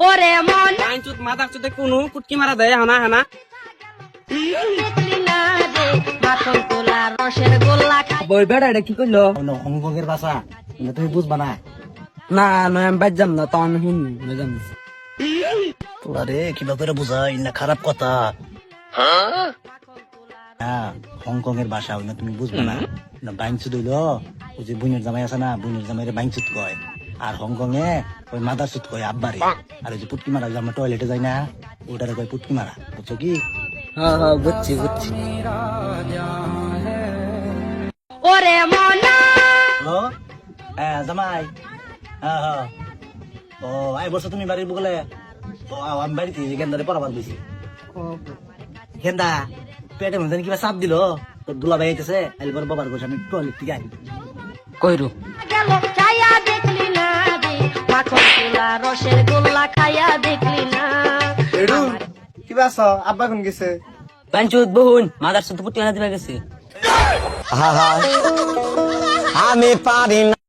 ওরে মন চুত মাথার চুতে কোনো কুটকি মারা দেয় হানা হানা দেখলি না রে মাখন তোলা রসের গোল্লা খাই বই বেড়া এটা কি করলো হংকং এর ভাষা তুমি বুঝবা না। না নয় আমি বাদ যাম না তখন শুনি বাজাম তোরা রে কিবা করে বুঝাই না খারাপ কথা। হ্যাঁ হংকং এর ভাষা না তুমি বুঝবে না। বাইনচুত হইল ওই যে বুনের জামাই আছে না, বুনের জামাই বাইনচুত কয়। আর হংকং এ ওই মাদার সুত কয় আব্বারে। আর ওই যে পুটকি মারা যে আমরা টয়লেটে যাই না, ওটারে কয় পুটকি মারা, বুঝছো কি? হ্যাঁ হ্যাঁ বুঝছি বুঝছি ওরে মনা হ্যালো, হ্যাঁ জামাই, হ্যাঁ হ্যাঁ। ও আই বসো তুমি বাড়ির বগলে? ও আমি বাড়িতে গেন্দারে পড়াবার দিছি। গেন্দা পেটে মধ্যে কিবা চাপ দিল, তোর দুলা ভাই আইতেছে, আইলে পরে বাবার বসে আমি টয়লেট থেকে আই। কইরু গেল চাইয়া দেখলি না রে মাখন তোলা রসের গোল্লা খাইয়া দেখলি না কিবা আছ আব্বা কোন গেছে? পাঞ্চুত বহুন মাদার চুত পুটকি মারা দিবা গেছে আমি পারি না।